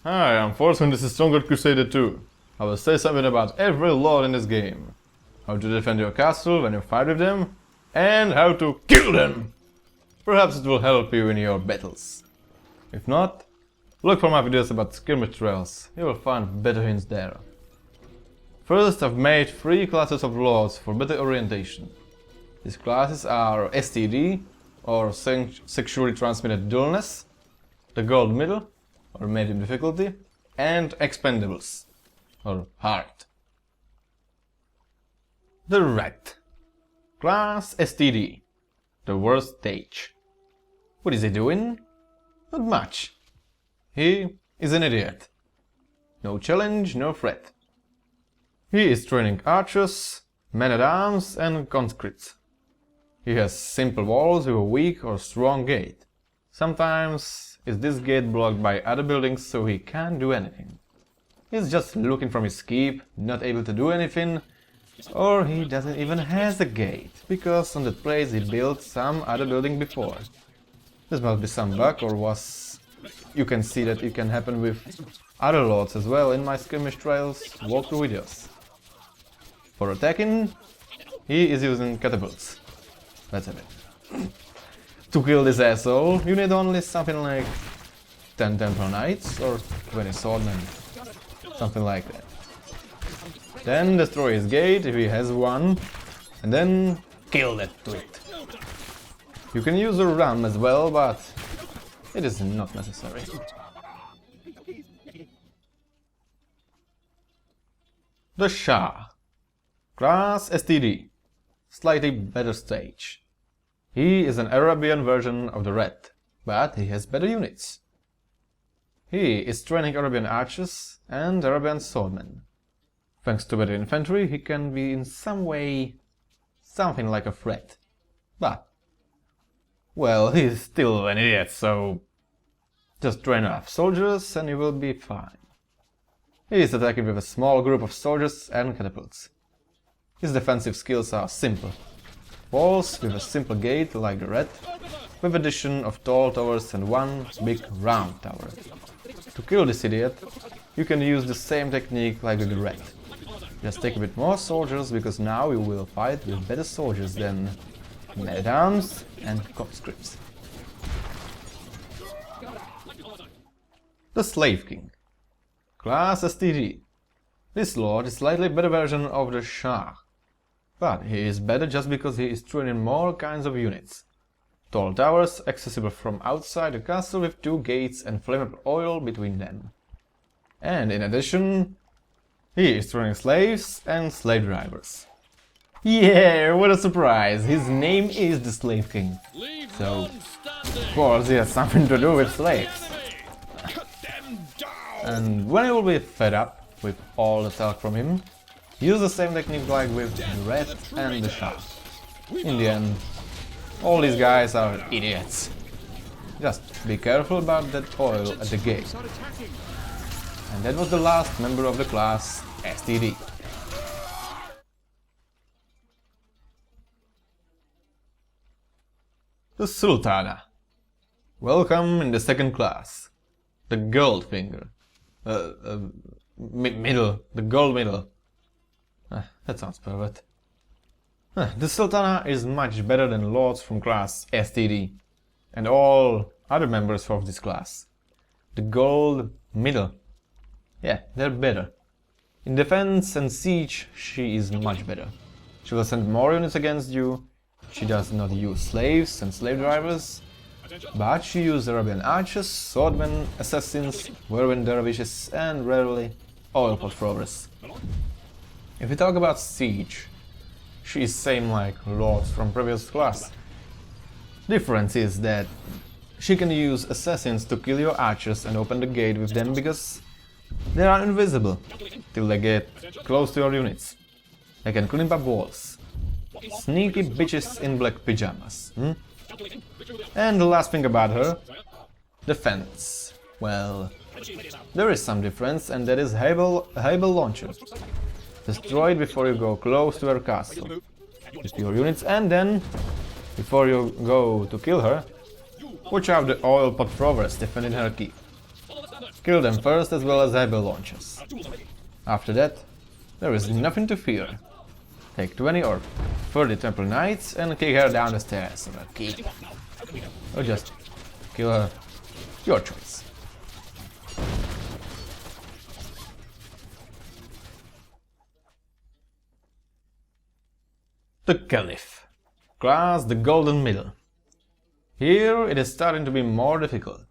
Hi, I'm Force and this is Stronghold Crusader 2. I will say something about every lord in this game. How to defend your castle when you fight with them, and how to kill them! Perhaps it will help you in your battles. If not, look for my videos about skirmish trails, you will find better hints there. First, I've made 3 classes of lords for better orientation. These classes are STD, or Sexually Transmitted Dullness, the Gold Middle, or Medium Difficulty, and Expendables, or Hard. The Rat. Class STD, the worst stage. What is he doing? Not much. He is an idiot. No challenge, no threat. He is training archers, men-at-arms and conscripts. He has simple walls with a weak or strong gate. Sometimes is this gate blocked by other buildings so he can't do anything. He's just looking from his keep, not able to do anything, or he doesn't even have a gate, because on that place he built some other building before. This must be some bug or was... You can see that it can happen with other lords as well in my skirmish trails walkthrough videos. For attacking, he is using catapults. Let's have it. To kill this asshole, you need only something like 10 Templar Knights or 20 Swordmen. Something like that. Then destroy his gate if he has one, and then kill that twit. You can use a ram as well, but it is not necessary. The Shah. Class STD. Slightly better stage. He is an Arabian version of the Red, but he has better units. He is training Arabian archers and Arabian swordmen. Thanks to better infantry, he can be in some way something like a threat. But, well, he's still an idiot, so just train enough soldiers and you will be fine. He is attacking with a small group of soldiers and catapults. His defensive skills are simple. Walls with a simple gate like the Red, with addition of tall towers and one big round tower. To kill this idiot, you can use the same technique like with the Red. Just take a bit more soldiers, because now you will fight with better soldiers than men-at-arms and conscripts. The Slave King. Class STD. This lord is slightly better version of the Shah. But he is better just because he is training more kinds of units. Tall towers accessible from outside the castle with 2 gates and flammable oil between them. And in addition, he is training slaves and slave drivers. Yeah, what a surprise! His name is the Slave King. So, of course, he has something to do with slaves. And when you will be fed up with all the talk from him, use the same technique like with the Red and the Shah. In the end, all these guys are idiots. Just be careful about that oil at the gate. And that was the last member of the class STD. The Sultana. Welcome in the second class. The Gold Finger. Middle. The Gold Middle. That sounds perfect. The Sultana is much better than lords from class STD and all other members of this class. The Gold Middle. Yeah, they're better. In defense and siege, she is much better. She will send more units against you. She does not use slaves and slave drivers, but she uses Arabian archers, swordmen, assassins, whirlwind dervishes, and rarely oil pot throwers. If we talk about siege, she is same like lords from previous class. Difference is that she can use assassins to kill your archers and open the gate with them because they are invisible till they get close to your units. They can climb up walls. Sneaky bitches in black pajamas. And the last thing about her, defense. Well, there is some difference, and that is Hebel launcher. Destroy it before you go close to her castle with your units, and then, before you go to kill her, watch out the oil pot throwers defending her keep. Kill them first as well as able launchers. After that, there is nothing to fear. Take 20 or 30 Temple Knights and kick her down the stairs, or kick. Or just kill her. Your choice. The Caliph. Class the Golden Middle. Here it is starting to be more difficult.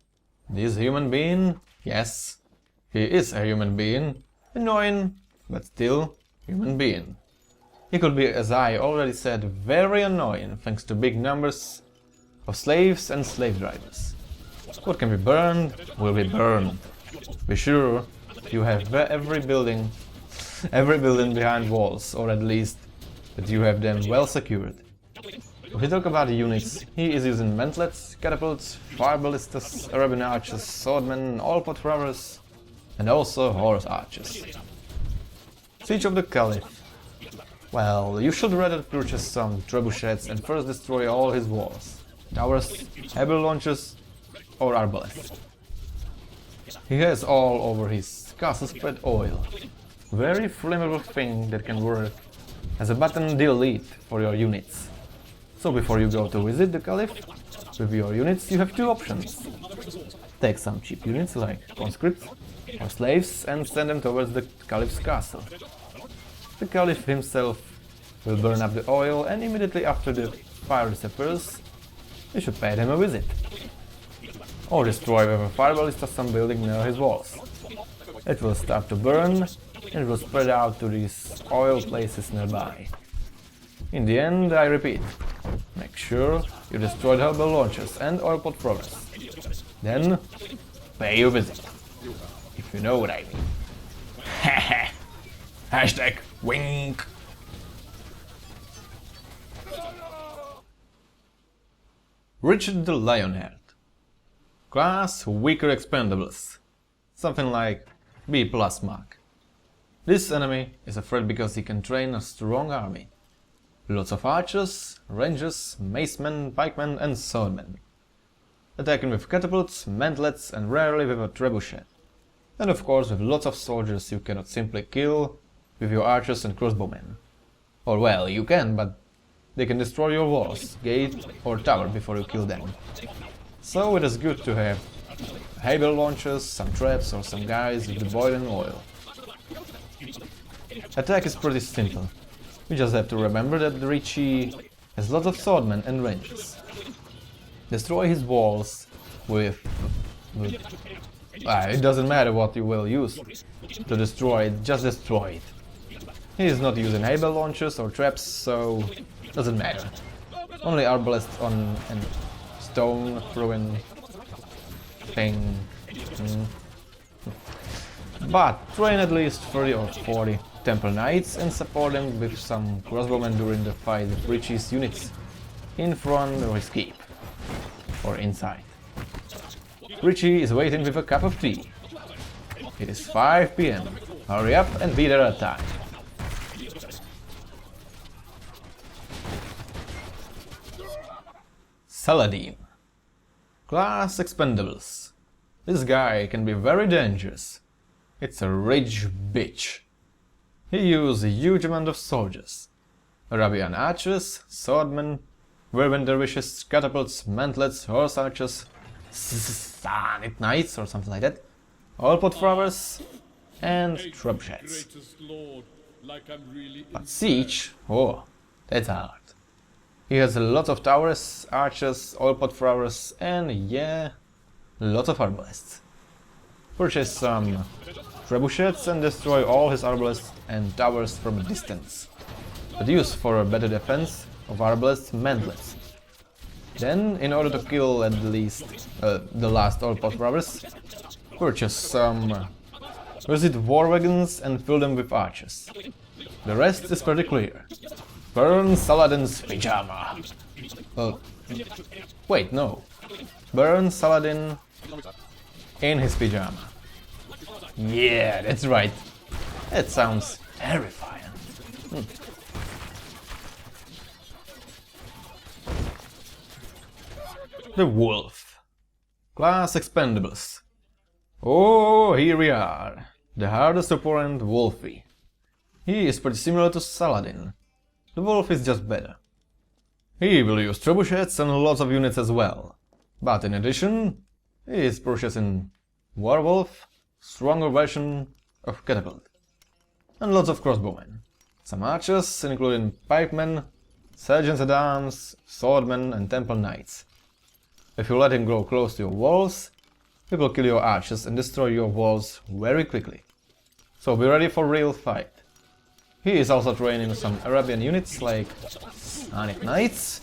This human being, yes, he is a human being, annoying, but still human being. He could be, as I already said, very annoying thanks to big numbers of slaves and slave drivers. What can be burned will be burned. Be sure you have every building behind walls, or at least that you have them well secured. If we talk about the units, he is using mantlets, catapults, fire ballistas, Arabian archers, swordmen, all-pot throwers, and also horse archers. Siege of the Caliph. Well, you should rather purchase some trebuchets and first destroy all his walls, towers, able launchers, or arbalests. He has all over his castle spread oil. Very flammable thing that can work as a button delete for your units. So before you go to visit the Caliph with your units, you have two options. Take some cheap units like conscripts or slaves and send them towards the Caliph's castle. The Caliph himself will burn up the oil, and immediately after the fire disappears, you should pay them a visit. Or destroy with a fire ballista some building near his walls. It will start to burn and it will spread out to these oil places nearby. In the end, I repeat, make sure you destroy the rebel launchers and oil pot throwers. Then, pay your visit. If you know what I mean. Haha. Hashtag wink. Richard the Lionheart. Class weaker Expendables. Something like B+ mark. This enemy is a threat because he can train a strong army. Lots of archers, rangers, macemen, pikemen and swordmen. Attacking with catapults, mantlets and rarely with a trebuchet. And of course with lots of soldiers you cannot simply kill with your archers and crossbowmen. Or well, you can, but they can destroy your walls, gate or tower before you kill them. So it is good to have able launchers, some traps or some guys with the boiling oil. Attack is pretty simple. We just have to remember that Richie has lots of swordmen and rangers. Destroy his walls with it doesn't matter what you will use to destroy it, just destroy it. He is not using able launchers or traps, so doesn't matter. Only arbalests on and stone throwing thing. But train at least 30 or 40 Temple Knights and support them with some crossbowmen during the fight with Richie's units, in front of his keep, or inside. Richie is waiting with a cup of tea. It is 5 PM. Hurry up and be there at time. Saladin. Class Expendables. This guy can be very dangerous. It's a rich bitch. He uses a huge amount of soldiers. Arabian archers, swordmen, whirlwind dervishes, catapults, mantlets, horse archers, Sanit knights or something like that, all pot throwers, and trebuchets. But siege, oh, that's hard. He has a lot of towers, archers, all pot throwers, and yeah, lots of arbalests. Purchase some trebuchets and destroy all his arbalests and towers from a distance, but use for a better defense of arbalests mantlets. Then, in order to kill at least the last all pot throwers, purchase some visit war wagons and fill them with archers. The rest is pretty clear. Burn Saladin's pyjama. Wait, no. Burn Saladin in his pyjama. Yeah, that's right. That sounds terrifying. The Wolf. Class Expendables. Oh, here we are. The hardest opponent, Wolfie. He is pretty similar to Saladin. The Wolf is just better. He will use trebuchets and lots of units as well. But in addition, he is purchasing Werewolf, stronger version of Catapult, and lots of crossbowmen. Some archers, including pikemen, sergeants at arms, swordmen and temple knights. If you let him grow close to your walls, he will kill your archers and destroy your walls very quickly. So be ready for real fight. He is also training some Arabian units like Hanif Knights,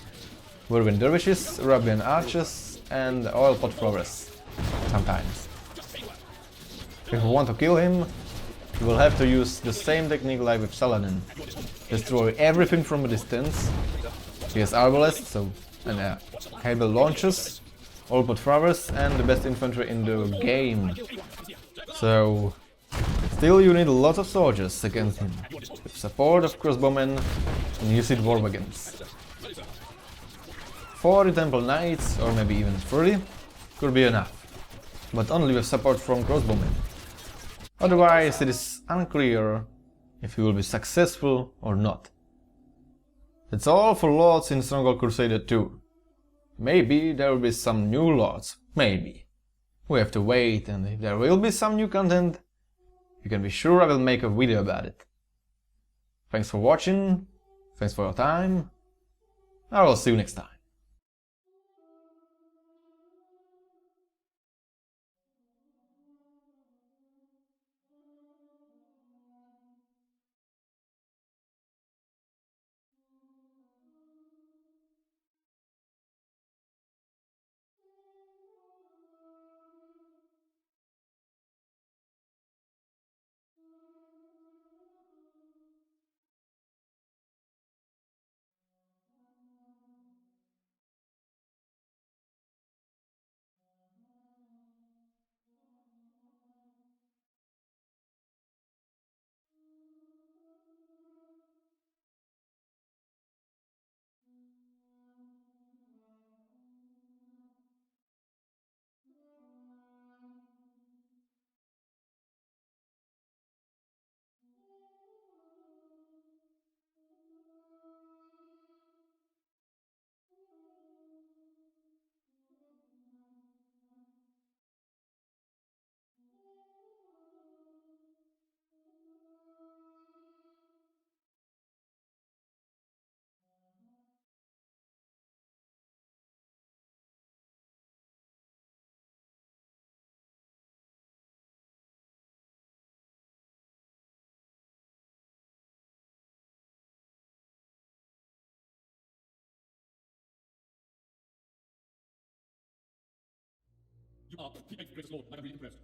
Whirlwind Dervishes, Arabian Archers and Oil Pot Throwers sometimes. If you want to kill him, you will have to use the same technique like with Saladin. Destroy everything from a distance. He has arbalests and cable launchers, Oil Pot Throwers and the best infantry in the game. So still you need lots of soldiers against him, with support of crossbowmen and used war wagons. 40 temple knights, or maybe even 30, could be enough, but only with support from crossbowmen. Otherwise it is unclear if he will be successful or not. That's all for lords in Stronghold Crusader 2. Maybe there will be some new lords, maybe. We have to wait, and if there will be some new content, you can be sure I will make a video about it. Thanks for watching, thanks for your time, I will see you next time. You are the greatest lord I am really impressed.